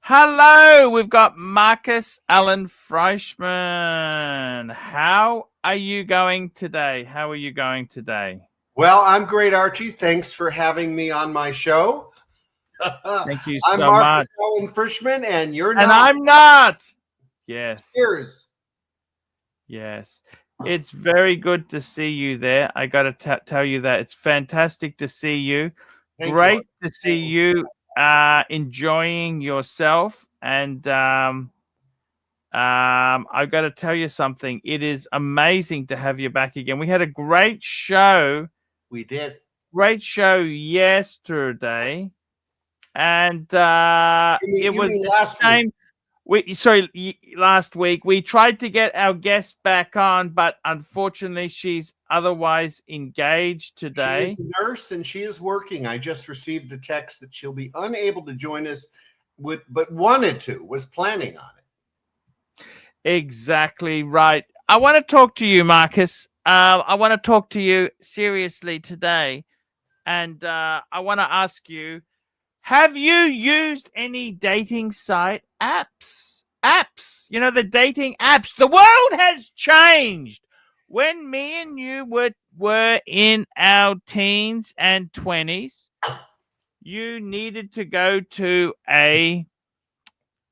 Hello, we've got Marcus Allen Frishman. How are you going today? How are you going today? Well, I'm great, Archie. Thanks for having me on my show. Thank you I'm so much. Marcus Allen Frishman, and you're And not. I'm not. Yes. Cheers. Yes. It's very good to see you there. I got to tell you that it's fantastic to see you. Thank you, Great Archie. to see you enjoying yourself. And I've got to tell you something. It is amazing to have you back again. We had a great show. We did. Great show yesterday, and You it was mean a last shame. Last week we tried to get our guest back on, but unfortunately, she's otherwise engaged She today. is a nurse, and she is working. I just received a text that she'll be unable to join us, but wanted to, was planning on it. Exactly right. I want to talk to you, Marcus. I want to talk to you seriously today, and I want to ask you: have you used any dating site apps? You know, the dating apps. The world has changed. When me and you were in our teens and 20s, you needed to go to a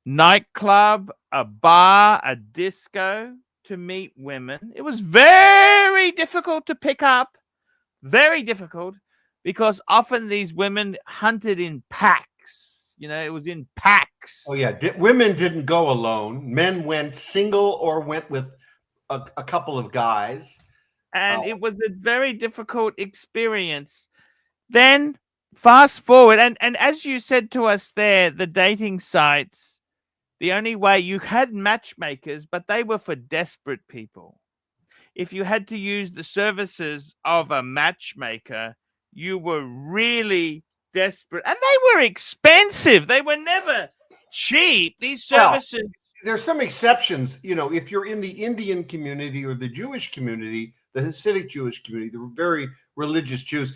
nightclub, a bar, a disco to meet women. It was very difficult to pick up, very difficult, because often these women hunted in packs. You know, it was in packs. Oh, yeah. Women didn't go alone. Men went single or went with a couple of guys. And it was a very difficult experience. Then fast forward, and as you said to us there, the dating sites, the only way you had matchmakers, but they were for desperate people. If you had to use the services of a matchmaker, you were really desperate. And they were expensive. They were never cheap. These services. Well, there's some exceptions. You know, if you're in the Indian community or the Jewish community, the Hasidic Jewish community, the very religious Jews,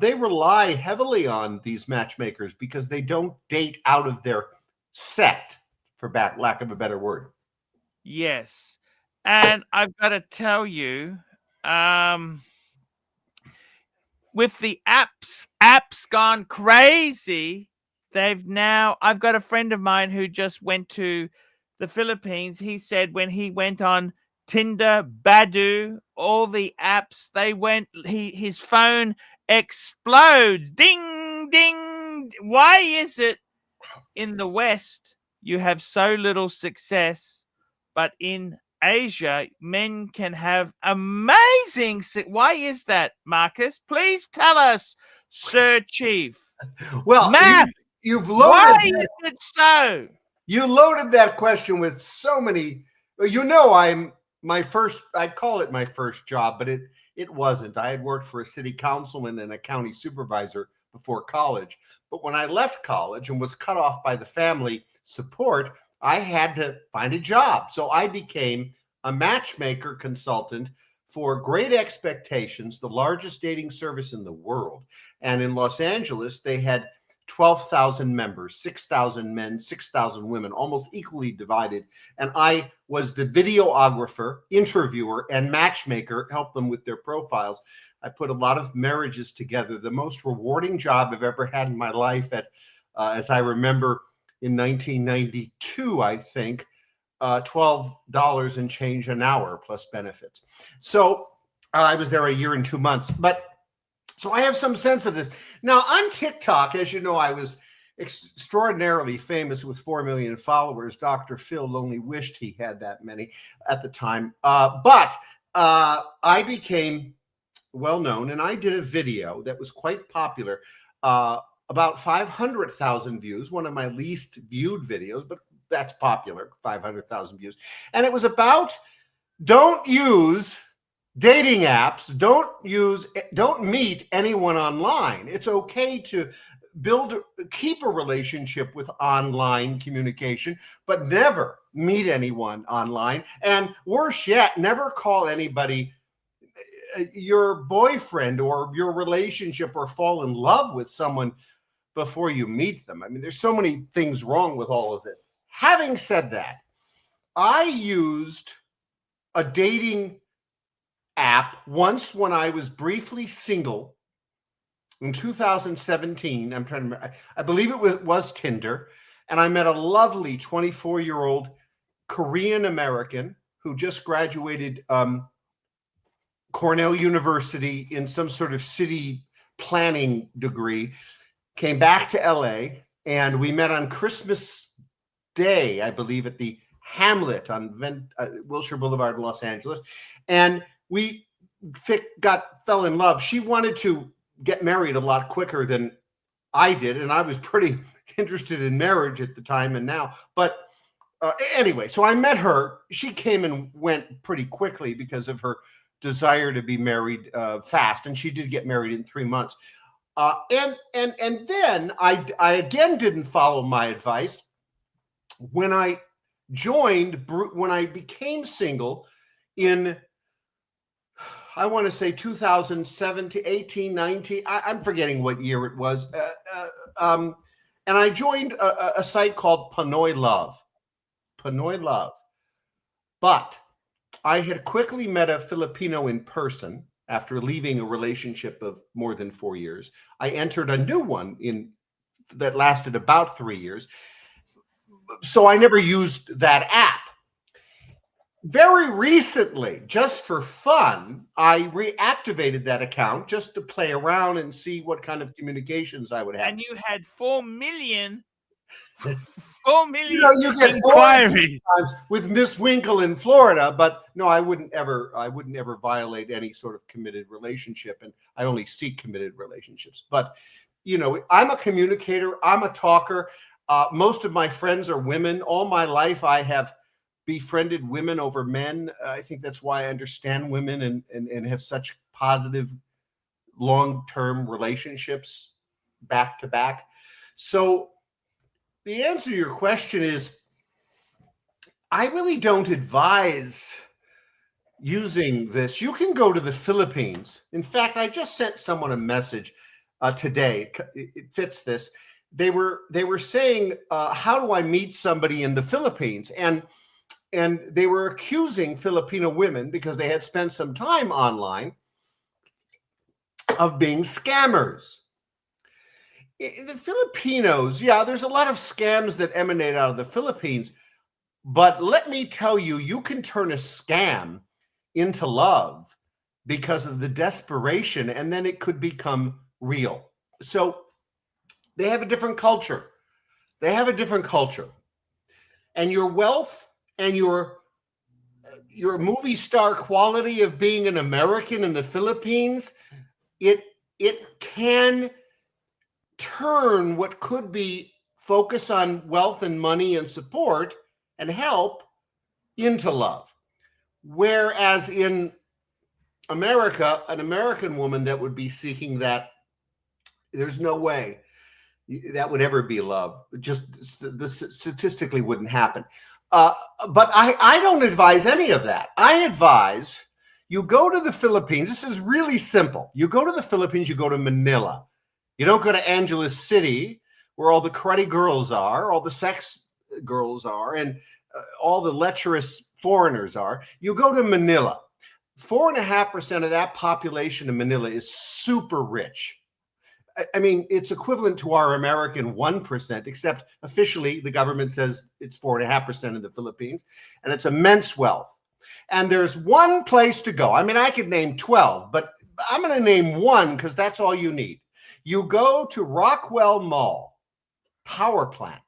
they rely heavily on these matchmakers because they don't date out of their sect, for lack of a better word. Yes. And I've got to tell you, with the apps gone crazy, I've got a friend of mine who just went to the Philippines. He said when he went on Tinder, Badoo, all the apps, his phone explodes. Ding, ding. Why is it in the West you have so little success, but in Asia, men can have amazing. Why is that, Marcus? Please tell us, Sir Chief. Well, Math. You've loaded. Why is it so? You loaded that question with so many. You know, I call it my first job, but it wasn't. I had worked for a city councilman and a county supervisor before college. But when I left college and was cut off by the family support, I had to find a job. So I became a matchmaker consultant for Great Expectations, the largest dating service in the world. And in Los Angeles, they had 12,000 members, 6,000 men, 6,000 women, almost equally divided. And I was the videographer, interviewer, and matchmaker, helped them with their profiles. I put a lot of marriages together. The most rewarding job I've ever had in my life as I remember, in 1992, I think, $12 and change an hour plus benefits. So I was there a year and 2 months. So I have some sense of this. Now, on TikTok, as you know, I was extraordinarily famous with 4 million followers. Dr. Phil only wished he had that many at the time. But I became well-known, and I did a video that was quite popular, about 500,000 views, one of my least viewed videos, but that's popular, 500,000 views. And it was about don't use dating apps, don't meet anyone online. It's okay to keep a relationship with online communication, but never meet anyone online. And worse yet, never call anybody your boyfriend or your relationship or fall in love with someone before you meet them. I mean, there's so many things wrong with all of this. Having said that, I used a dating app once when I was briefly single in 2017. I'm trying to remember. I believe it was Tinder. And I met a lovely 24-year-old Korean American who just graduated Cornell University in some sort of city planning degree, came back to LA, and we met on Christmas Day, I believe, at the Hamlet on Wilshire Boulevard in Los Angeles. And we fell in love. She wanted to get married a lot quicker than I did, and I was pretty interested in marriage at the time and now. But anyway, so I met her. She came and went pretty quickly because of her desire to be married fast, and she did get married in 3 months. And then I again didn't follow my advice. When I became single in, I want to say 2017, 18, 19, I'm forgetting what year it was. And I joined a site called Pinoy Love. But I had quickly met a Filipino in person after leaving a relationship of more than 4 years. I entered a new one that lasted about 3 years. So I never used that app. Very recently, just for fun, I reactivated that account just to play around and see what kind of communications I would have. And you had 4 million you get inquiries with Miss Winkle in Florida, but no, I wouldn't ever violate any sort of committed relationship, and I only seek committed relationships. But I'm a communicator, I'm a talker. Most of my friends are women. All my life, I have befriended women over men. I think that's why I understand women and have such positive long-term relationships back to back. So the answer to your question is, I really don't advise using this. You can go to the Philippines. In fact, I just sent someone a message today. It fits this. They were saying, how do I meet somebody in the Philippines? And they were accusing Filipino women, because they had spent some time online, of being scammers. The Filipinos, yeah, there's a lot of scams that emanate out of the Philippines, but let me tell you, you can turn a scam into love because of the desperation, and then it could become real. So they have a different culture. And your wealth and your movie star quality of being an American in the Philippines, it can turn what could be focus on wealth and money and support and help into love. Whereas in America, an American woman that would be seeking that, there's no way that would ever be love. Just statistically wouldn't happen. But I don't advise any of that. I advise you go to the Philippines. This is really simple. You go to the Philippines, you go to Manila. You don't go to Angeles City, where all the cruddy girls are, all the sex girls are, and all the lecherous foreigners are. You go to Manila. 4.5% of that population in Manila is super rich. I mean, it's equivalent to our American 1%, except officially the government says it's 4.5% in the Philippines, and it's immense wealth. And there's one place to go. I mean, I could name 12, but I'm going to name one because that's all you need. You go to Rockwell Mall, power plant,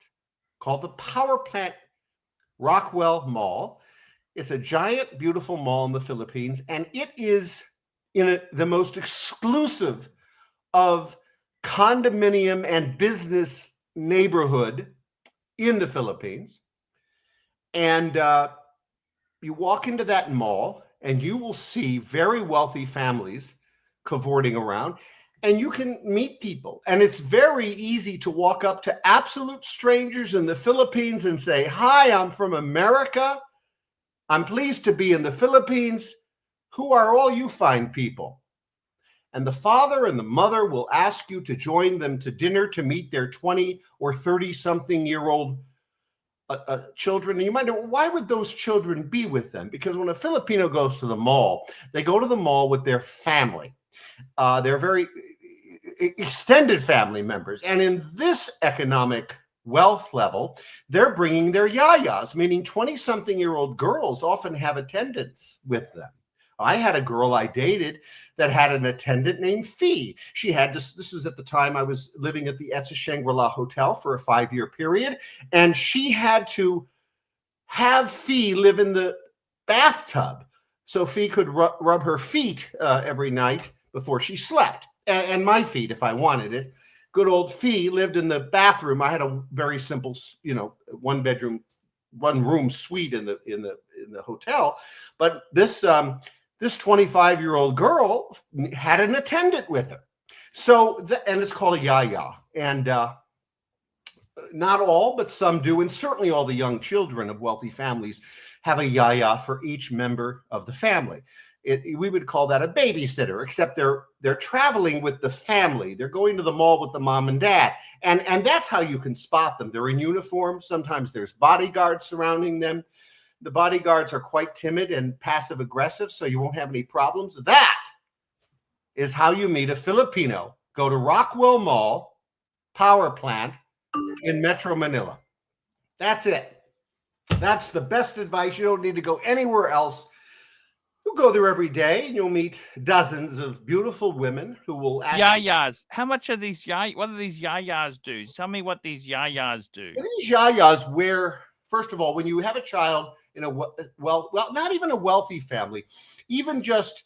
called the Power Plant Rockwell Mall. It's a giant, beautiful mall in the Philippines, and it is in the most exclusive of condominium and business neighborhood in the Philippines. And you walk into that mall and you will see very wealthy families cavorting around, and you can meet people. And it's very easy to walk up to absolute strangers in the Philippines and say, "Hi, I'm from America. I'm pleased to be in the Philippines. Who are all you fine people?" and the father and the mother will ask you to join them to dinner to meet their 20 or 30-something-year-old children. And you might know, why would those children be with them? Because when a Filipino goes to the mall, they go to the mall with their family. They're very extended family members. And in this economic wealth level, they're bringing their yayas, meaning 20-something-year-old girls often have attendants with them. I had a girl I dated that had an attendant named Fee. She had this was at the time I was living at the Etsa Shangri-La Hotel for a 5-year period, and she had to have Fee live in the bathtub so Fee could rub her feet every night before she slept, and my feet if I wanted it. Good old Fee lived in the bathroom. I had a very simple, one room suite in the hotel, but this 25-year-old girl had an attendant with her. So, and it's called a yaya. And not all, but some do. And certainly all the young children of wealthy families have a yaya for each member of the family. We would call that a babysitter, except they're traveling with the family. They're going to the mall with the mom and dad. And that's how you can spot them. They're in uniform. Sometimes there's bodyguards surrounding them. The bodyguards are quite timid and passive aggressive, so you won't have any problems. That is how you meet a Filipino. Go to Rockwell Mall, power plant in Metro Manila. That's it. That's the best advice. You don't need to go anywhere else. You'll go there every day and you'll meet dozens of beautiful women who will ask yayas. How much are these what do these yayas do? Tell me what these yayas do. These yayas wear, first of all, when you have a child in a not even a wealthy family, even just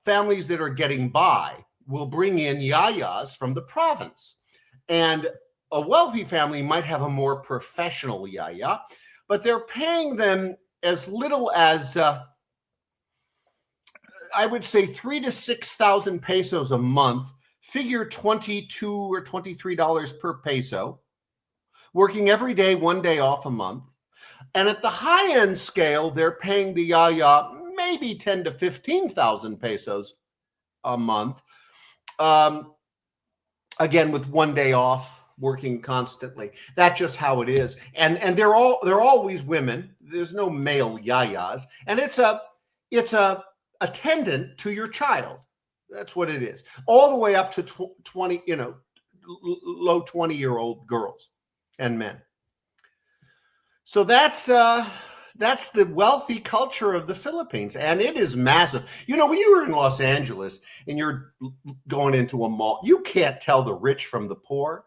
families that are getting by will bring in yayas from the province. And a wealthy family might have a more professional yaya, but they're paying them as little as I would say 3,000 to 6,000 pesos a month. Figure $22 or $23 per peso. Working every day, 1 day off a month. And at the high-end scale, they're paying the yaya maybe 10 to 15,000 pesos a month. Again, with 1 day off, working constantly. That's just how it is. And they're always women. There's no male yayas. And it's a attendant to your child. That's what it is. All the way up to 20, low 20-year-old girls and men. So that's the wealthy culture of the Philippines, and it is massive. When you were in Los Angeles and you're going into a mall, you can't tell the rich from the poor.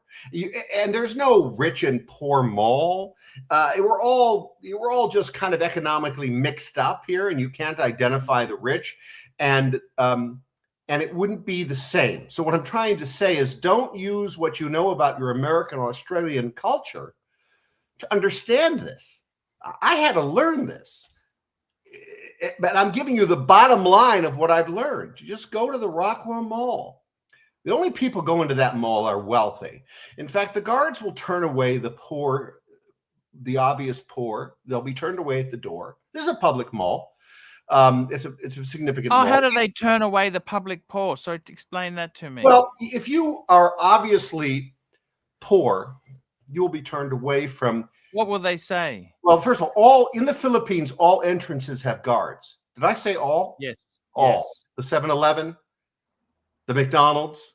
And there's no rich and poor mall. We're all just kind of economically mixed up here, and you can't identify the rich, and it wouldn't be the same. So what I'm trying to say is, don't use what you know about your American or Australian culture to understand this. I had to learn this, but I'm giving you the bottom line of what I've learned. You just go to the Rockwell Mall. The only people going to that mall are wealthy. In fact, the guards will turn away the poor, the obvious poor. They'll be turned away at the door. This is a public mall. It's a significant mall. How do they turn away the public poor? So explain that to me. Well, if you are obviously poor, you will be turned away from. What will they say? Well, first of all in the Philippines, all entrances have guards. Did I say all? Yes. All. Yes. The 7-Eleven, the McDonald's,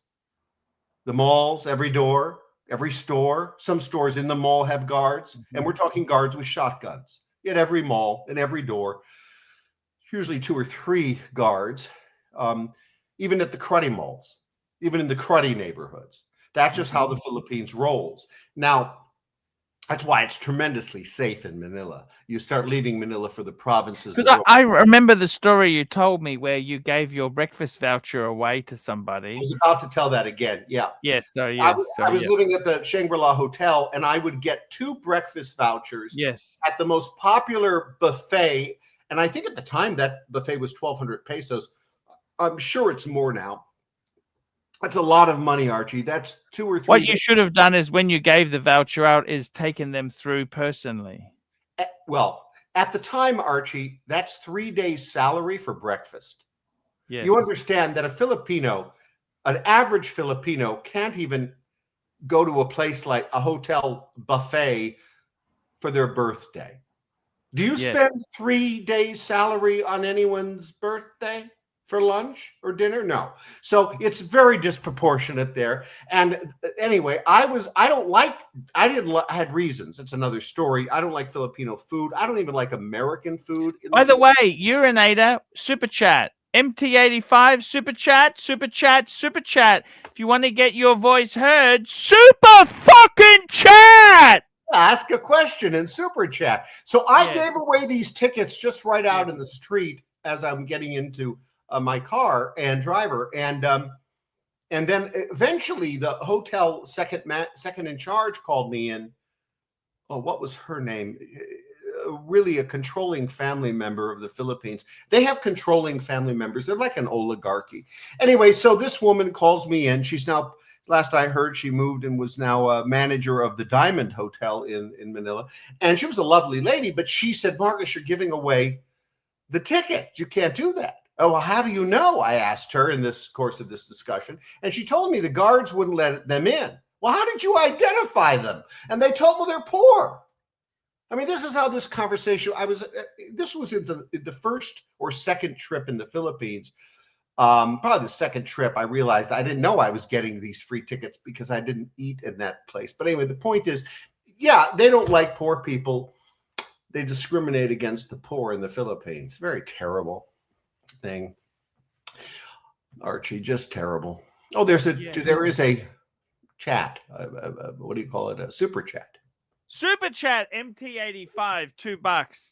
the malls, every door, every store. Some stores in the mall have guards, and we're talking guards with shotguns. At every mall, in every door, usually 2 or 3 guards, even at the cruddy malls, even in the cruddy neighborhoods. That's just how the Philippines rolls. Now, that's why it's tremendously safe in Manila. You start leaving Manila for the provinces. Because I remember the story you told me where you gave your breakfast voucher away to somebody. I was about to tell that again. Yeah. Yes. Sorry. I Yes. was living at the Shangri-La Hotel, and I would get 2 breakfast vouchers. Yes. At the most popular buffet. And I think at the time that buffet was 1,200 pesos. I'm sure it's more now. That's a lot of money, Archie. That's 2 or 3. What you should have done is when you gave the voucher out is taken them through personally. Well, at the time, Archie, that's 3 days' salary for breakfast. Yes. You understand that an average Filipino can't even go to a place like a hotel buffet for their birthday. Do you Yes. spend 3 days' salary on anyone's birthday for lunch or dinner? No. So it's very disproportionate there. And anyway, I had reasons. It's another story. I don't like Filipino food. I don't even like American food. By the way, Urinator, super chat. MT85, super chat, super chat, super chat. If you want to get your voice heard, super fucking chat. Ask a question in super chat. So I Yes. gave away these tickets just right out Yes. in the street as I'm getting into my car and driver, and then eventually the hotel second in charge called me in. Oh, what was her name? Really a controlling family member of the Philippines. They have controlling family members. They're like an oligarchy. Anyway, so this woman calls me in. She's now, last I heard, she moved and was now a manager of the Diamond Hotel in Manila. And she was a lovely lady, but she said, Marcus, you're giving away the tickets. You can't do that. Oh, well, how do you know? I asked her in this course of this discussion. And she told me the guards wouldn't let them in. Well, how did you identify them? And they told me they're poor. I mean, this is how this conversation, this was in the first or second trip in the Philippines. Probably the second trip, I realized I didn't know I was getting these free tickets because I didn't eat in that place. But anyway, the point is, yeah, they don't like poor people. They discriminate against the poor in the Philippines. Very terrible thing. Archie, just terrible. Oh, there is a chat. What do you call it? A super chat. Super chat, MT85, $2.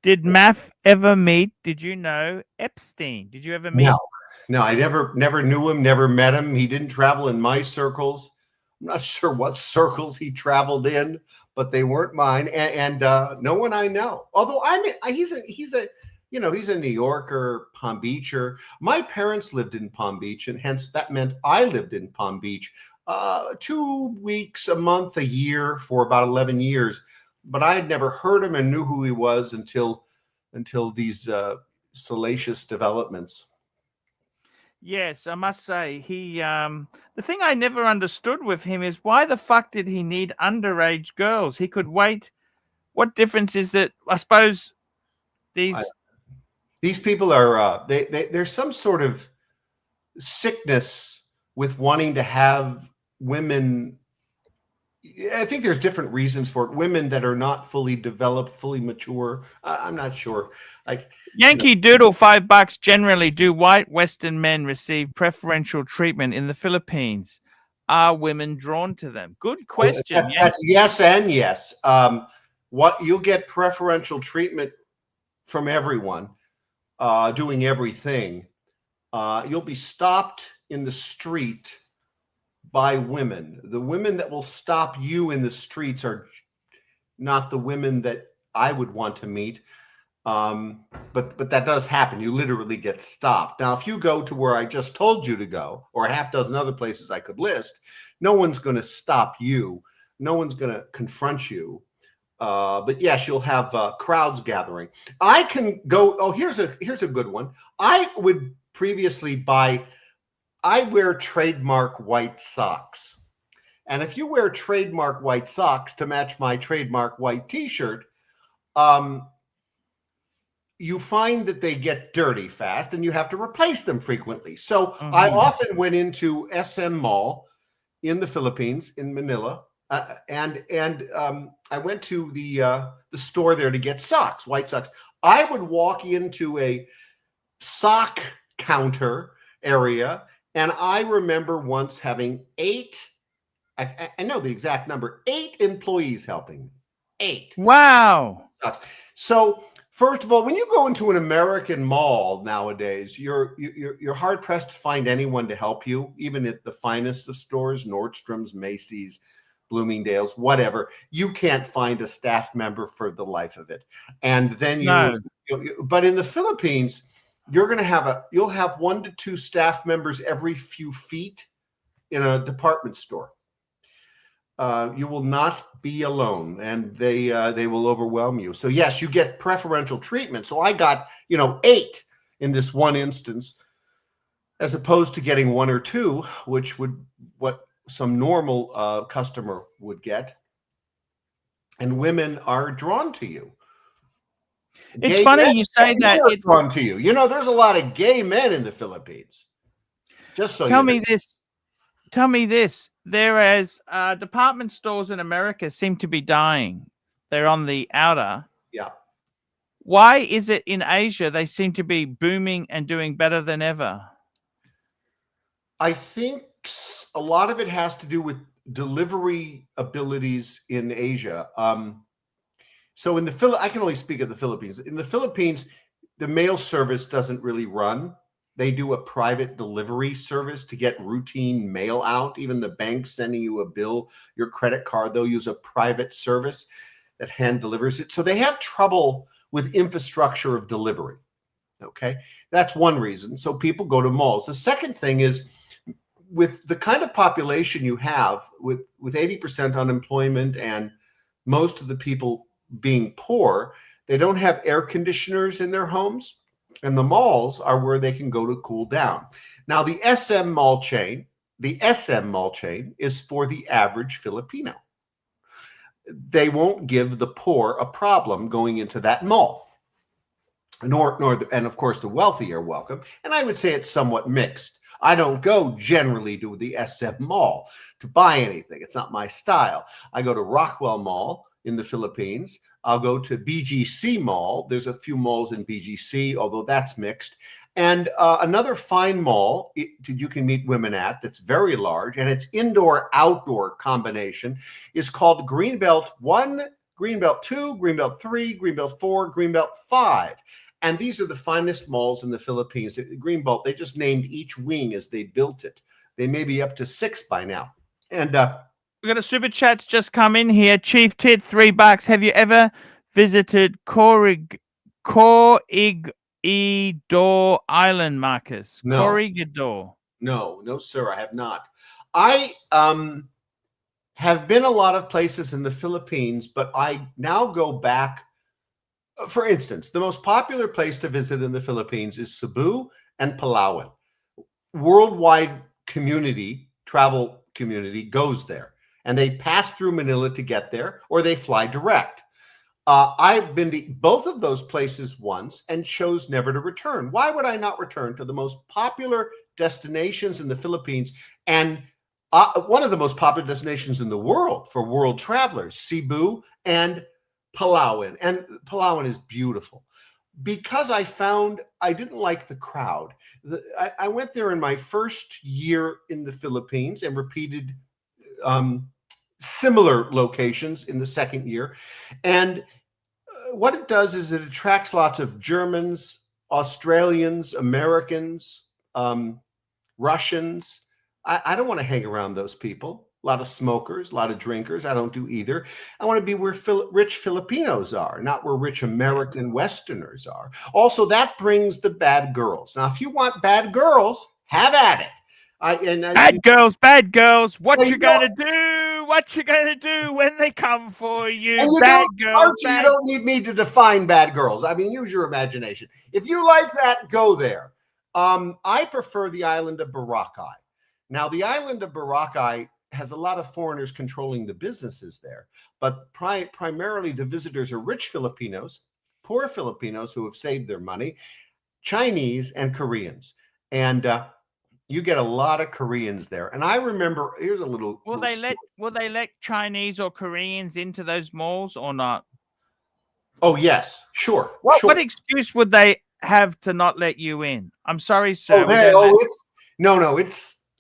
Did Math ever meet, did you know, Epstein? Did you ever meet? No, I never knew him, never met him. He didn't travel in my circles. I'm not sure what circles he traveled in, but they weren't mine. And no one I know. Although he's a New Yorker, Palm Beacher. My parents lived in Palm Beach, and hence that meant I lived in Palm Beach 2 weeks, a month, a year for about 11 years. But I had never heard him and knew who he was until these salacious developments. Yes, I must say, the thing I never understood with him is why the fuck did he need underage girls? He could wait. What difference is it? I suppose these people are, there's some sort of sickness with wanting to have women. I think there's different reasons for it. Women that are not fully developed, fully mature. I'm not sure. Like Yankee Doodle, $5. Generally, do white Western men receive preferential treatment in the Philippines? Are women drawn to them? Good question. That's yes and yes. What you'll get preferential treatment from everyone, doing everything. You'll be stopped in the street by women. The women that will stop you in the streets are not the women that I would want to meet. But that does happen. You literally get stopped. Now, if you go to where I just told you to go, or a half dozen other places I could list, no one's going to stop you. No one's going to confront you. But yes, you'll have crowds gathering. I can go. Oh, here's a good one. I would previously I wear trademark white socks. And if you wear trademark white socks to match my trademark white t-shirt, you find that they get dirty fast and you have to replace them frequently. So I often went into SM Mall in the Philippines, in Manila, and I went to the store there to get socks, white socks. I would walk into a sock counter area, and I remember once having 8, I know the exact number, 8 employees helping me. 8. Wow. So first of all, when you go into an American mall nowadays, you're hard pressed to find anyone to help you, even at the finest of stores, Nordstrom's, Macy's, Bloomingdale's, whatever. You can't find a staff member for the life of it. And then but in the Philippines, you'll have 1 to 2 staff members every few feet in a department store. You will not be alone, and they will overwhelm you. So yes, you get preferential treatment. So I got 8 in this one instance. as opposed to getting one or two, which would what some normal customer would get. And women are drawn to you. It's funny you say that. It's drawn to you. You know, there's a lot of gay men in the Philippines. Just so tell you know. me this. Tell me this. Whereas department stores in America seem to be dying. They're on the outer. Yeah. Why is it in Asia they seem to be booming and doing better than ever? I think a lot of it has to do with delivery abilities in Asia. So in I can only speak of the Philippines. In the Philippines, the mail service doesn't really run. They do a private delivery service to get routine mail out. Even the bank sending you a bill, your credit card, they'll use a private service that hand delivers it. So they have trouble with infrastructure of delivery. Okay, that's one reason. So people go to malls. The second thing is, with the kind of population you have, with 80% unemployment and most of the people being poor, they don't have air conditioners in their homes, and the malls are where they can go to cool down. Now, the SM mall chain is for the average Filipino. They won't give the poor a problem going into that mall. And of course, the wealthy are welcome. And I would say it's somewhat mixed. I don't go generally to the SM Mall to buy anything. It's not my style. I go to Rockwell Mall in the Philippines. I'll go to BGC Mall. There's a few malls in BGC, although that's mixed. And another fine mall you can meet women at that's very large, and it's indoor-outdoor combination, is called Greenbelt 1, Greenbelt 2, Greenbelt 3, Greenbelt 4, Greenbelt 5. And these are the finest malls in the Philippines. Greenbelt, they just named each wing as they built it. They may be up to 6 by now. And we've got a super chat's just come in here. Chief Tit, $3. Have you ever visited Corregidor Island, Marcus? No. Corregidor. No, sir, I have not. I have been a lot of places in the Philippines, but I now go back. For instance, the most popular place to visit in the Philippines is Cebu and Palawan. Worldwide travel community goes there, and they pass through Manila to get there, or they fly direct. I've been to both of those places once and chose never to return. Why would I not return to the most popular destinations in the Philippines and one of the most popular destinations in the world for world travelers, Cebu and Palawan? And Palawan is beautiful because I found I didn't like the crowd. I went there in my first year in the Philippines and repeated similar locations in the second year. And what it does is it attracts lots of Germans, Australians, Americans, Russians. I don't want to hang around those people. A lot of smokers, a lot of drinkers. I don't do either. I want to be where rich Filipinos are, not where rich American Westerners are. Also, that brings the bad girls. Now, if you want bad girls, have at it. Bad girls. What you gonna do? What you gonna do when they come for you? Bad girls. Archie, you don't need me to define bad girls. I mean, use your imagination. If you like that, go there. I prefer the island of Boracay. Now, the island of Boracay has a lot of foreigners controlling the businesses there, but primarily the visitors are rich Filipinos, poor Filipinos who have saved their money, Chinese and Koreans. And you get a lot of Koreans there. And I remember, here's a little. Will they let Chinese or Koreans into those malls or not? Oh, yes, sure. What excuse would they have to not let you in? I'm sorry, sir.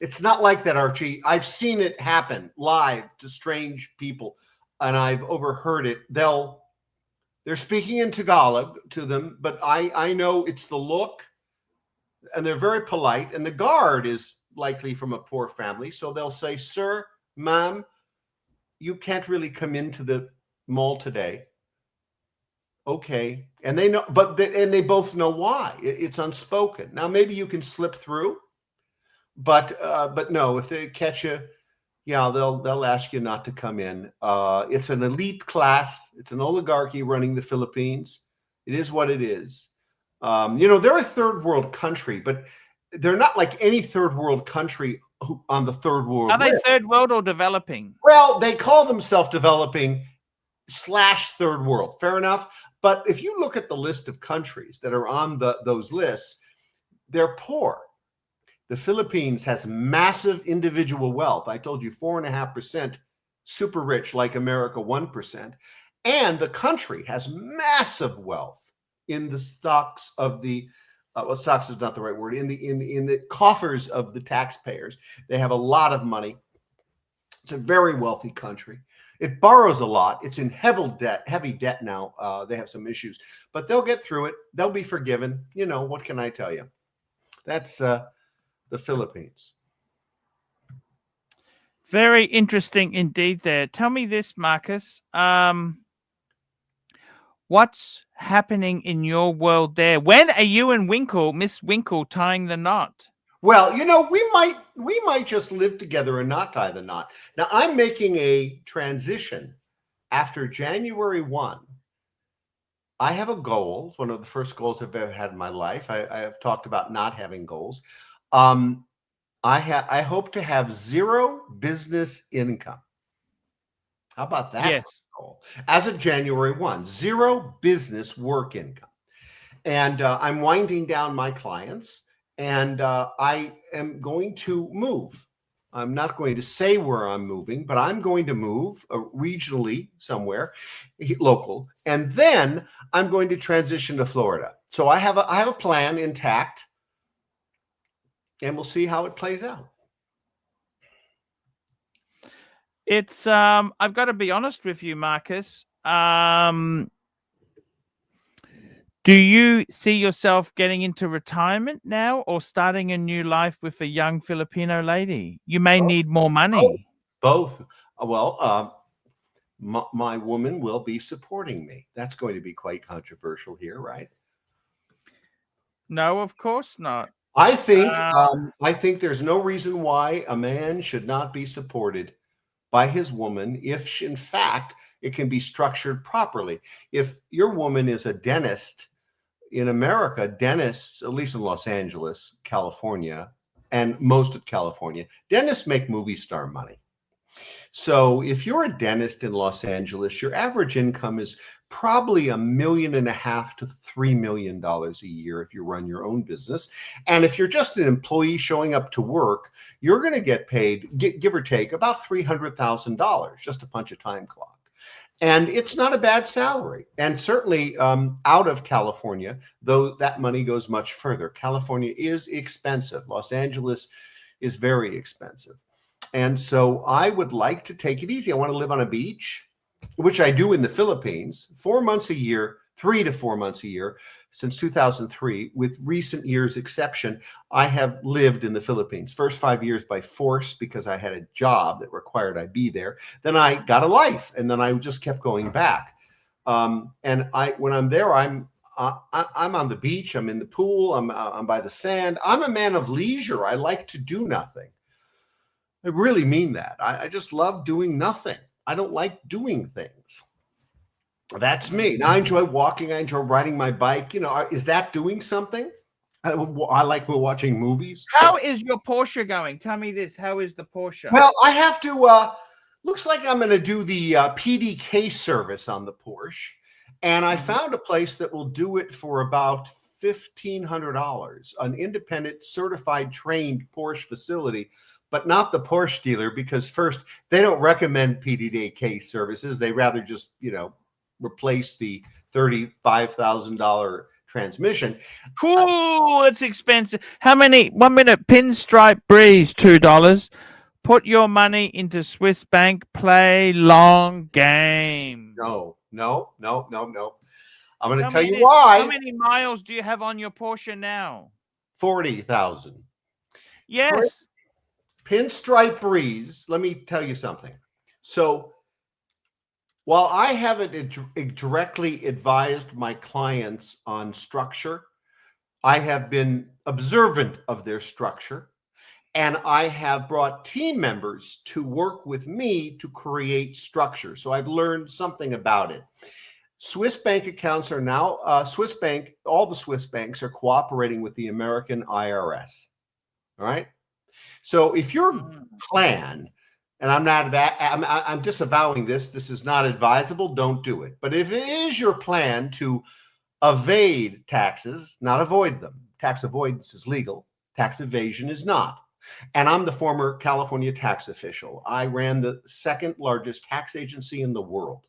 It's not like that, Archie. I've seen it happen live to strange people, and I've overheard it. They're speaking in Tagalog to them, but I know it's the look, and they're very polite, and the guard is likely from a poor family, so they'll say, "Sir, ma'am, you can't really come into the mall today." Okay, and they know, and they both know why. It's unspoken. Now, maybe you can slip through. But no, if they catch you, yeah, they'll ask you not to come in. It's an elite class. It's an oligarchy running the Philippines. It is what it is. They're a third world country, but they're not like any third world country on the third world Are they list. third world or developing? Well, they call themselves developing / third world. Fair enough. But if you look at the list of countries that are on those lists, they're poor. The Philippines has massive individual wealth. I told you 4.5% super rich, like America, 1%. And the country has massive wealth in the stocks of the well, stocks is not the right word, in the coffers of the taxpayers. They have a lot of money. It's a very wealthy country. It borrows a lot. It's in heavy debt now. They have some issues, but they'll get through it. They'll be forgiven. You know, what can I tell you? That's the Philippines. Very interesting indeed there. Tell me this, Marcus. What's happening in your world there? When are you and Miss Winkle, tying the knot? Well, you know, we might just live together and not tie the knot. Now, I'm making a transition after January 1. I have a goal. It's one of the first goals I've ever had in my life. I have talked about not having goals. I hope to have zero business income. How about that? Yes. Goal? As of January 1, zero business work income. And I'm winding down my clients, and I am going to move. I'm not going to say where I'm moving, but I'm going to move regionally somewhere, local, and then I'm going to transition to Florida. So I have a plan intact, and we'll see how it plays out. It's I've got to be honest with you, Marcus. Do you see yourself getting into retirement now or starting a new life with a young Filipino lady? You may need more money. Both. Well, my woman will be supporting me. That's going to be quite controversial here, right? No, of course not. I think there's no reason why a man should not be supported by his woman if, in fact, it can be structured properly. If your woman is a dentist in America, dentists, at least in Los Angeles, California, and most of California, dentists make movie star money. So if you're a dentist in Los Angeles, your average income is probably $1.5 million to $3 million a year if you run your own business. And if you're just an employee showing up to work, you're going to get paid, give or take, about $300,000 just to punch a time clock. And it's not a bad salary. And certainly out of California, though that money goes much further. California is expensive. Los Angeles is very expensive. And so I would like to take it easy. I want to live on a beach, which I do in the Philippines, 4 months a year, 3 to 4 months a year since 2003. With recent years exception, I have lived in the Philippines. First 5 years by force because I had a job that required I be there. Then I got a life, and then I just kept going back. And when I'm there, I'm on the beach. I'm in the pool. I'm by the sand. I'm a man of leisure. I like to do nothing. I really mean that. I just love doing nothing. I don't like doing things. That's me. Now, I enjoy walking. I enjoy riding my bike. You know, is that doing something? I like watching movies. How is your Porsche going? Tell me this. How is the Porsche? Well, I have to, looks like I'm going to do the PDK service on the Porsche. And I found a place that will do it for about $1,500, an independent, certified, trained Porsche facility, but not the Porsche dealer, because first, they don't recommend PDK services. They rather just, you know, replace the $35,000 transmission. Cool, it's expensive. How many? 1 minute. Pinstripe Breeze, $2. Put your money into Swiss Bank. Play long game. No. I'm going to tell you this. why. How many miles do you have on your Porsche now? 40,000. Yes. Pinstripe Breeze. Let me tell you something. So while I haven't directly advised my clients on structure, I have been observant of their structure, and I have brought team members to work with me to create structure. So I've learned something about it. Swiss bank accounts are now, all the Swiss banks are cooperating with the American IRS. All right. So if your Mm. plan, and I'm disavowing this, this is not advisable, don't do it. But if it is your plan to evade taxes, not avoid them, tax avoidance is legal, tax evasion is not. And I'm the former California tax official. I ran the second largest tax agency in the world.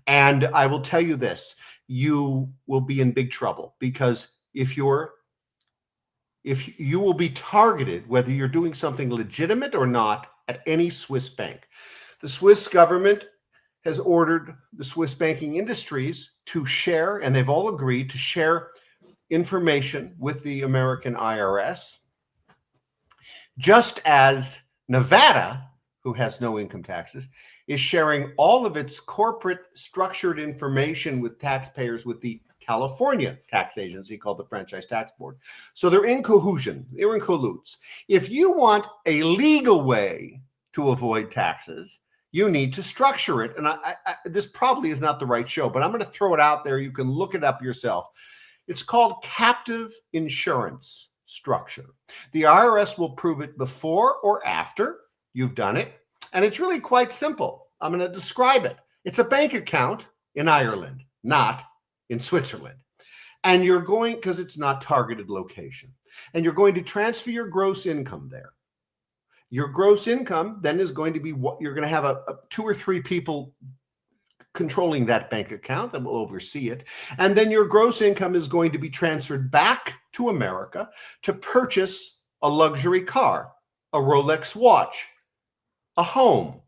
And I will tell you this, you will be in big trouble, because if you will be targeted, whether you're doing something legitimate or not, at any Swiss bank. The Swiss government has ordered the Swiss banking industries to share, and they've all agreed to share information with the American IRS, just as Nevada, who has no income taxes, is sharing all of its corporate structured information with taxpayers with the California tax agency called the Franchise Tax Board. So they're in cohesion, they're in cahoots. If you want a legal way to avoid taxes, you need to structure it. And this probably is not the right show, but I'm going to throw it out there. You can look it up yourself. It's called captive insurance structure. The IRS will prove it before or after you've done it. And it's really quite simple. I'm going to describe it. It's a bank account in Ireland, not in Switzerland. And you're going, because it's not targeted location, and you're going to transfer your gross income there. Your gross income then is going to be what you're going to have 2 or 3 people controlling that bank account that will oversee it. And then your gross income is going to be transferred back to America to purchase a luxury car, a Rolex watch, a home,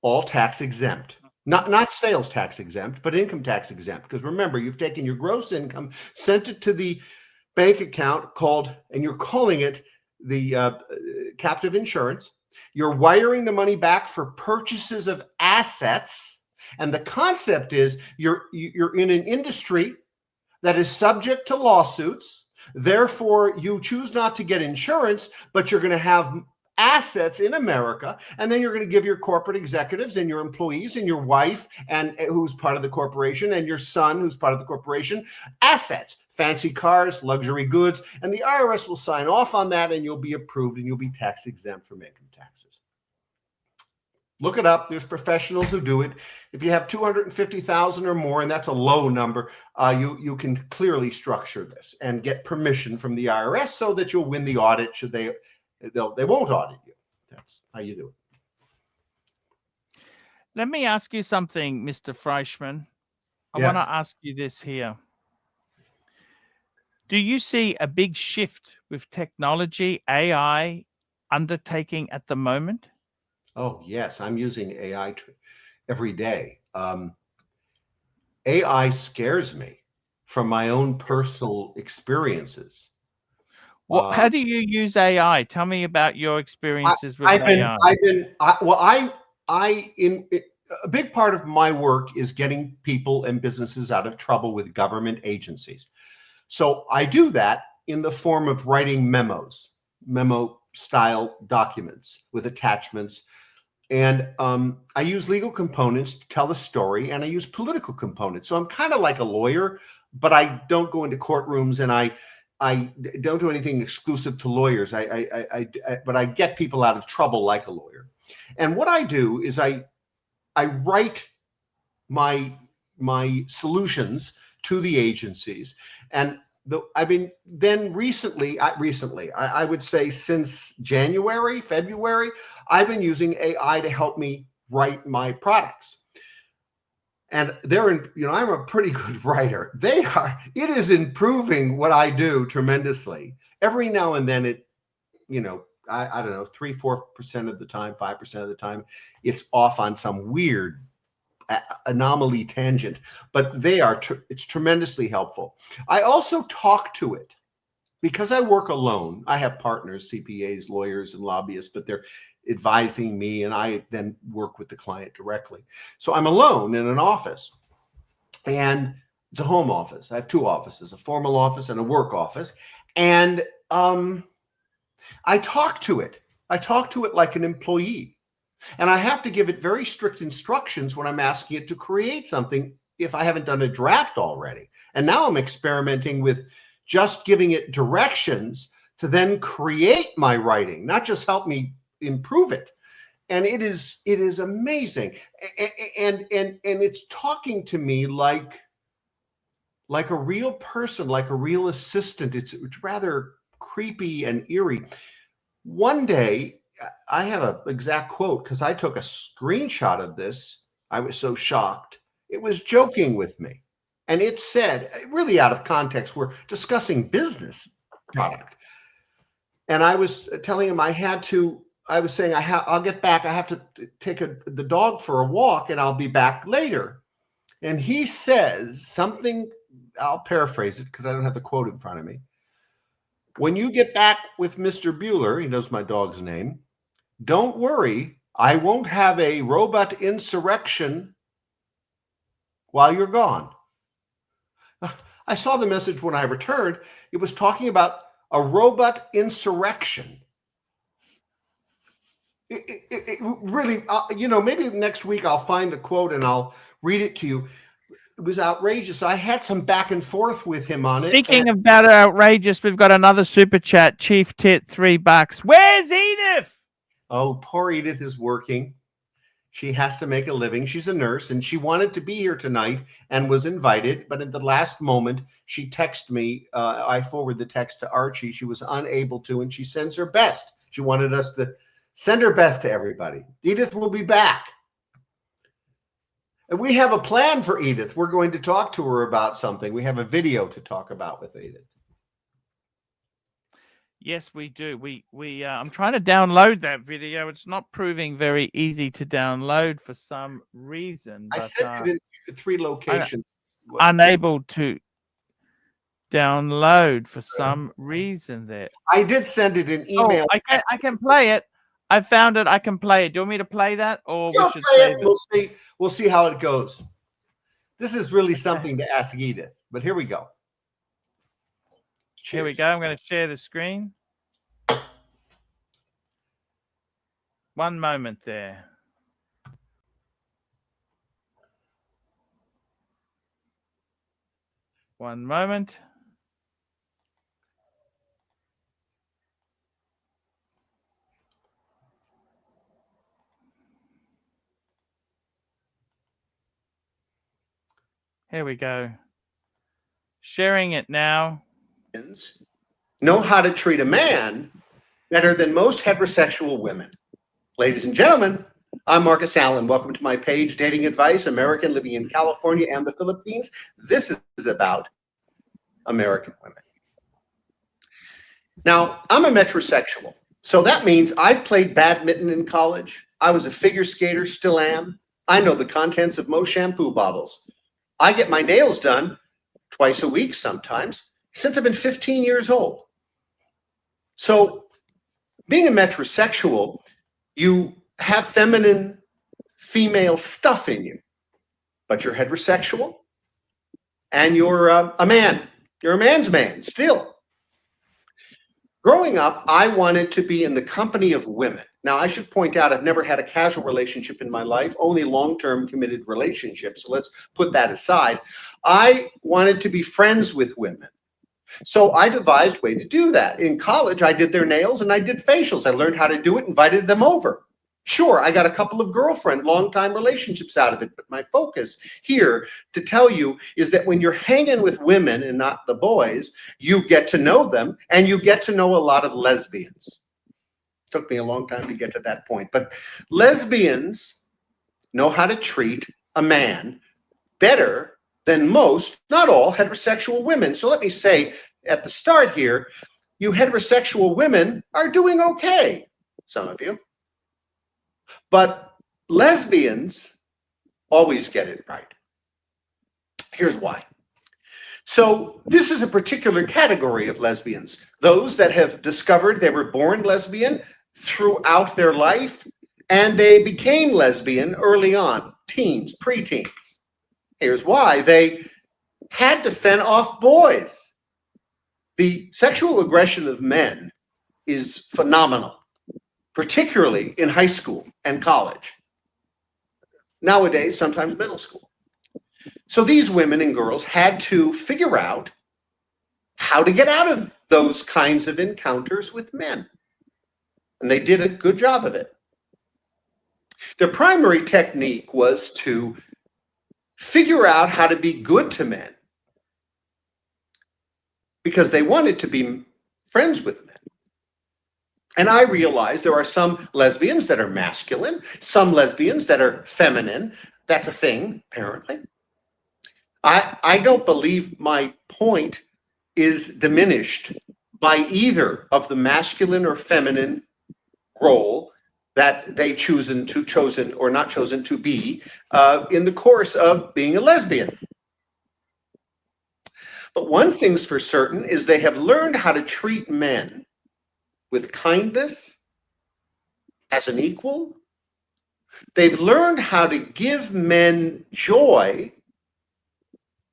all tax exempt. Not sales tax exempt, but income tax exempt. Because remember, you've taken your gross income, sent it to the bank account called, and you're calling it the captive insurance. You're wiring the money back for purchases of assets. And the concept is you're in an industry that is subject to lawsuits. Therefore, you choose not to get insurance, but you're going to have assets in America, and then you're going to give your corporate executives and your employees and your wife, and who's part of the corporation, and your son who's part of the corporation, assets, fancy cars, luxury goods, and the IRS will sign off on that, and you'll be approved, and you'll be tax exempt from income taxes. Look it up. There's professionals who do it. If you have 250,000 or more, and that's a low number, you can clearly structure this and get permission from the IRS so that you'll win the audit. Should they won't audit you. That's how you do it. Let me ask you something, Mr. Frishman. I want to ask you this here. Do you see a big shift with technology, AI, undertaking at the moment? Oh, yes. I'm using AI every day. AI scares me from my own personal experiences. How do you use AI? Tell me about your experiences with AI. A big part of my work is getting people and businesses out of trouble with government agencies. So I do that in the form of writing memos, memo style documents with attachments. And I use legal components to tell the story, and I use political components. So I'm kind of like a lawyer, but I don't go into courtrooms, and I don't do anything exclusive to lawyers. But I get people out of trouble like a lawyer. And what I do is I write my solutions to the agencies. And I would say since January, February, I've been using AI to help me write my products. And I'm a pretty good writer. It is improving what I do tremendously. Every now and then I don't know, 3-4% of the time, 5% of the time, it's off on some weird anomaly tangent, but it's tremendously helpful. I also talk to it because I work alone. I have partners, CPAs, lawyers, and lobbyists, but they're advising me, and I then work with the client directly. So I'm alone in an office, and it's a home office. I have 2 offices, a formal office and a work office. And I talk to it. I talk to it like an employee. And I have to give it very strict instructions when I'm asking it to create something if I haven't done a draft already. And now I'm experimenting with just giving it directions to then create my writing, not just help me improve it. And it is amazing. And it's talking to me like a real person, like a real assistant. It's rather creepy and eerie. One day, I have an exact quote because I took a screenshot of this. I was so shocked. It was joking with me. And it said, really out of context, we're discussing business product. And I was telling him I was saying, I'll get back. I have to take the dog for a walk and I'll be back later. And he says something, I'll paraphrase it because I don't have the quote in front of me. When you get back with Mr. Bueller, he knows my dog's name, don't worry, I won't have a robot insurrection while you're gone. I saw the message when I returned. It was talking about a robot insurrection. It really, maybe next week I'll find the quote and I'll read it to you. It was outrageous. I had some back and forth with him on it. Speaking about outrageous, we've got another super chat. Chief Tit, $3. Where's Edith? Oh, poor Edith is working. She has to make a living. She's a nurse, and she wanted to be here tonight and was invited. But at the last moment, she texted me. I forwarded the text to Archie. She was unable to, and she sends her best. She wanted us to send her best to everybody. Edith will be back. And we have a plan for Edith. We're going to talk to her about something. We have a video to talk about with Edith. Yes, we do. I'm trying to download that video. It's not proving very easy to download for some reason. I sent it in 3 locations. Unable to download for some reason there. I did send it in email. Oh, I can play it. I found it. I can play it. Do you want me to play that, or yeah, we should save it? We'll see how it goes. This is really something to ask Edith. But here we go. Here we go. I'm going to share the screen. One moment there. One moment. Here we go. Sharing it now. Know how to treat a man better than most heterosexual women. Ladies and gentlemen, I'm Marcus Allen. Welcome to my page, Dating Advice, American living in California and the Philippines. This is about American women. Now, I'm a metrosexual, so that means I've played badminton in college. I was a figure skater, still am. I know the contents of most shampoo bottles. I get my nails done twice a week sometimes since I've been 15 years old. So being a metrosexual, you have feminine female stuff in you, but you're heterosexual and you're a man. You're a man's man still. Growing up, I wanted to be in the company of women. Now, I should point out I've never had a casual relationship in my life, only long-term committed relationships. So let's put that aside. I wanted to be friends with women. So I devised a way to do that. In college, I did their nails and I did facials. I learned how to do it, invited them over. Sure, I got a couple of girlfriend, long-time relationships out of it, but my focus here to tell you is that when you're hanging with women and not the boys, you get to know them and you get to know a lot of lesbians. Took me a long time to get to that point, but lesbians know how to treat a man better than most, not all, heterosexual women. So let me say at the start here, you heterosexual women are doing okay, some of you. But lesbians always get it right. Here's why. So this is a particular category of lesbians, those that have discovered they were born lesbian throughout their life, and they became lesbian early on, teens, preteens. Here's why. They had to fend off boys. The sexual aggression of men is phenomenal, particularly in high school and college. Nowadays, sometimes middle school. So these women and girls had to figure out how to get out of those kinds of encounters with men. And they did a good job of it. Their primary technique was to figure out how to be good to men because they wanted to be friends with men. And I realize there are some lesbians that are masculine, some lesbians that are feminine. That's a thing, apparently. I don't believe my point is diminished by either of the masculine or feminine role that they've chosen or not chosen to be in the course of being a lesbian. But one thing's for certain is they have learned how to treat men with kindness as an equal. They've learned how to give men joy.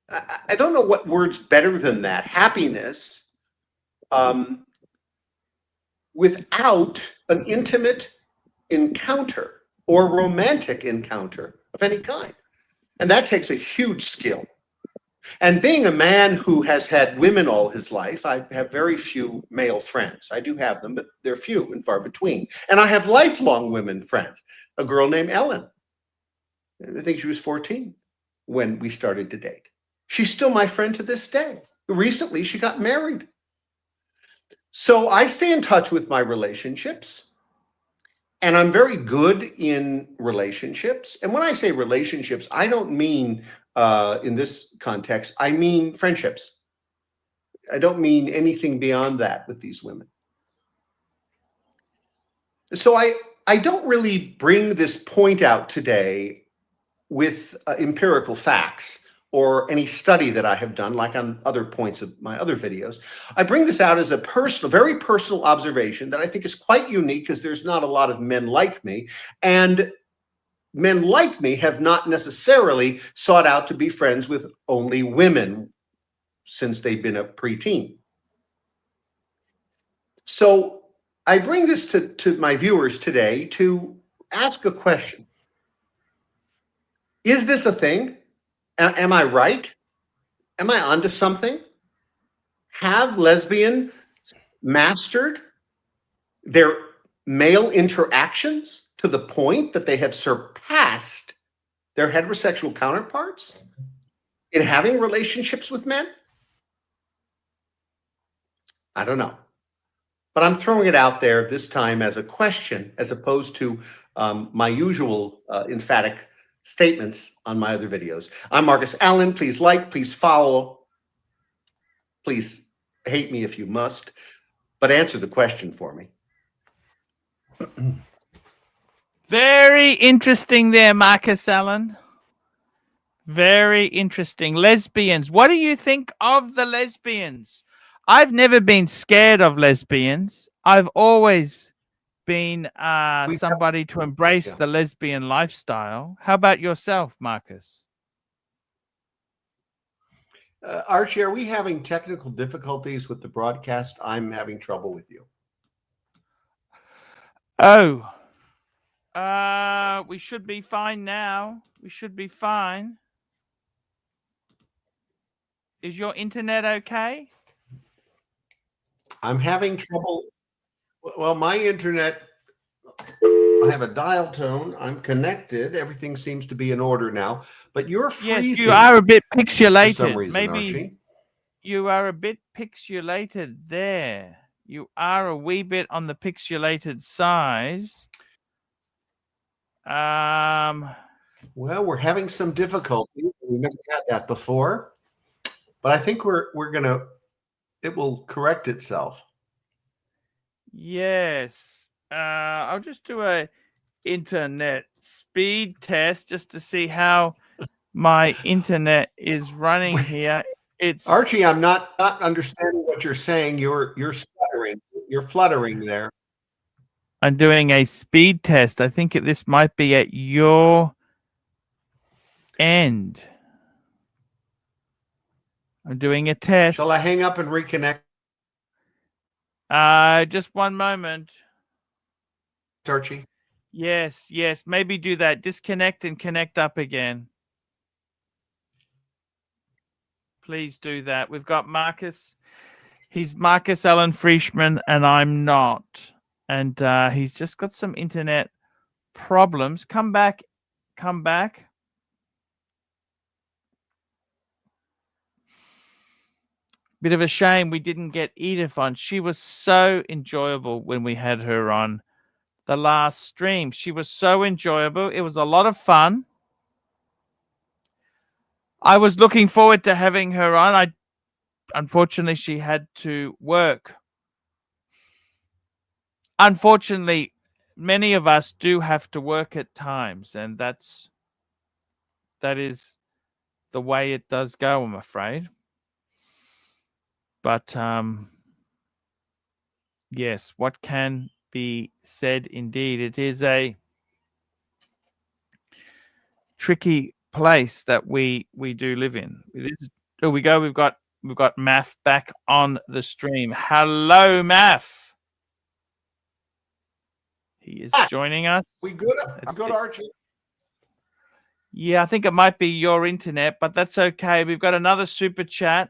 I don't know what word's better than that, happiness, without an intimate encounter or romantic encounter of any kind. And that takes a huge skill. And being a man who has had women all his life, I have very few male friends. I do have them, but they're few and far between. And I have lifelong women friends. A girl named Ellen. I think she was 14 when we started to date. She's still my friend to this day. Recently, she got married. So I stay in touch with my relationships. And I'm very good in relationships. And when I say relationships, I don't mean in this context, I mean friendships. I don't mean anything beyond that with these women. So I don't really bring this point out today with empirical facts or any study that I have done, like on other points of my other videos. I bring this out as a very personal observation that I think is quite unique because there's not a lot of men like me. And men like me have not necessarily sought out to be friends with only women since they've been a preteen. So I bring this to my viewers today to ask a question. Is this a thing? Am I right? Am I onto something? Have lesbians mastered their male interactions to the point that they have surpassed their heterosexual counterparts in having relationships with men? I don't know. But I'm throwing it out there this time as a question, as opposed to my usual emphatic statements on my other videos. I'm Marcus Allen. Please like, please follow. Please hate me if you must, but answer the question for me. Very interesting there, Marcus Allen. Very interesting. Lesbians. What do you think of the lesbians? I've never been scared of lesbians. I've always been somebody to embrace the lesbian lifestyle. How about yourself, Marcus? Archie, are we having technical difficulties with the broadcast? I'm having trouble with you. Oh, we should be fine now. We should be fine. Is your internet okay? I'm having trouble. Well, my internet, I have a dial tone. I'm connected. Everything seems to be in order now. But you're freezing. Yes, you are a bit pixelated. For some reason, maybe Archie. You are a bit pixelated there. You are a wee bit on the pixelated size. Well, we're having some difficulty. We've never had that before. But I think it will correct itself. Yes. I'll just do a internet speed test just to see how my internet is running here. It's Archie, I'm not understanding what you're saying. You're stuttering. You're fluttering there. I'm doing a speed test. I think this might be at your end. I'm doing a test. Shall I hang up and reconnect? Just one moment. Archie? Yes. Maybe do that. Disconnect and connect up again. Please do that. We've got Marcus. He's Marcus Allen Frishman, and I'm not. And he's just got some internet problems. Come back. Bit of a shame we didn't get Edith on. She was so enjoyable when we had her on the last stream. She was so enjoyable. It was a lot of fun. I was looking forward to having her on. Unfortunately, she had to work. Unfortunately, many of us do have to work at times, and that is the way it does go, I'm afraid. But yes, what can be said indeed? It is a tricky place that we do live in. It is. Here we go. We've got Math back on the stream. Hello, Math. He is joining us. We good? I'm good, Archie. Yeah, I think it might be your internet, but that's okay. We've got another super chat.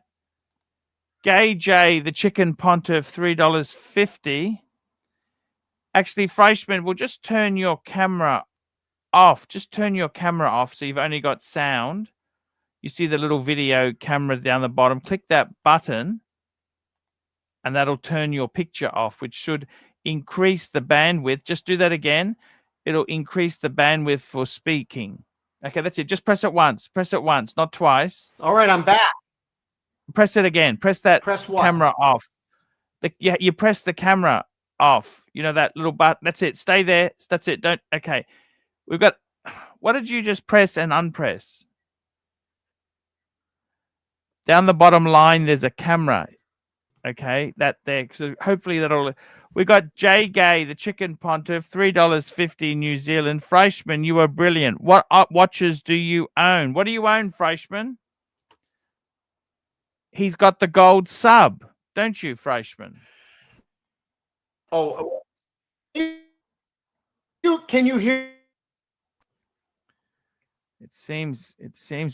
Gay J, the chicken pontiff, $3.50. Actually, Frishman, we'll just turn your camera off. Just turn your camera off so you've only got sound. You see the little video camera down the bottom. Click that button, and that'll turn your picture off, which should increase the bandwidth. Just do that again. It'll increase the bandwidth for speaking. Okay, that's it. Just press it once. Press it once, not twice. All right, I'm back. Press it again. Press that camera off. You press the camera off. You know, that little button. That's it. Stay there. That's it. Don't. Okay. We've got. What did you just press and unpress? Down the bottom line, there's a camera. Okay, that there. So hopefully that'll. We got J Gay, the chicken pontiff, $3.50 New Zealand. Frishman, you are brilliant. What watches do you own? What do you own, Frishman? He's got the gold sub, don't you, Frishman? Oh, can you hear? It seems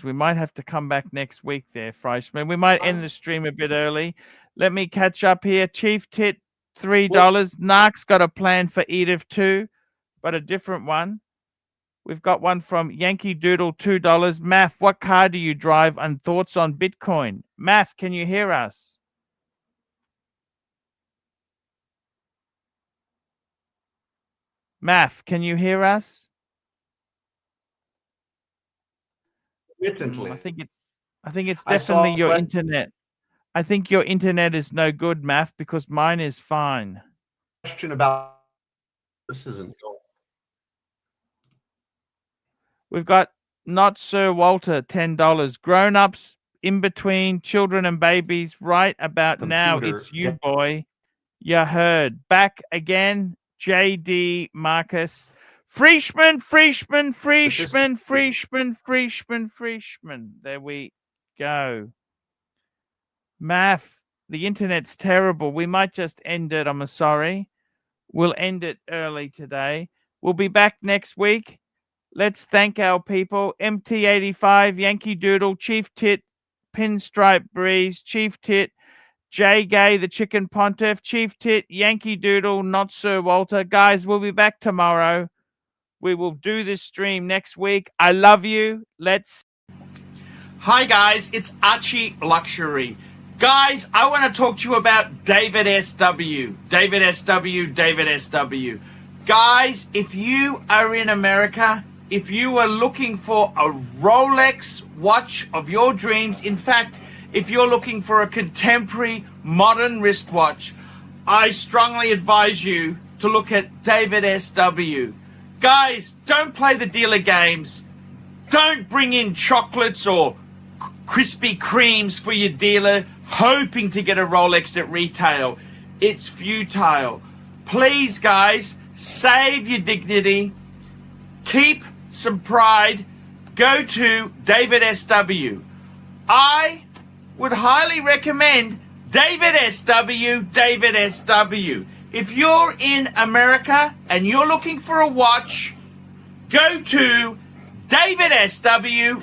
we might have to come back next week there, Frishman. We might end the stream a bit early. Let me catch up here. Chief Tit, $3. Narc's got a plan for Edith too, but a different one. We've got one from Yankee Doodle, $2. Math, what car do you drive and thoughts on Bitcoin? Math, can you hear us? Math, can you hear us? Instantly. I think it's definitely your internet. I think your internet is no good, Math, because mine is fine. Question about this isn't going. We've got Not Sir Walter, $10. Grown-ups in between children and babies right about now. It's you, boy. You heard. Back again, JD Marcus. Frishman. There we go. Math, the internet's terrible. We might just end it. I'm sorry. We'll end it early today. We'll be back next week. Let's thank our people. MT85, Yankee Doodle, Chief Tit, Pinstripe Breeze, Chief Tit, J Gay, the Chicken Pontiff, Chief Tit, Yankee Doodle, Not Sir Walter. Guys, we'll be back tomorrow. We will do this stream next week. I love you. Hi, guys. It's Archie Luxury. Guys, I want to talk to you about David SW. Guys, if you are in America, if you are looking for a Rolex watch of your dreams, in fact, if you're looking for a contemporary modern wristwatch, I strongly advise you to look at David SW. Guys, don't play the dealer games. Don't bring in chocolates or Krispy Kremes for your dealer hoping to get a Rolex at retail. It's futile. Please, guys, save your dignity. Keep some pride. Go to David SW. I would highly recommend David SW. If you're in America and you're looking for a watch, go to David SW.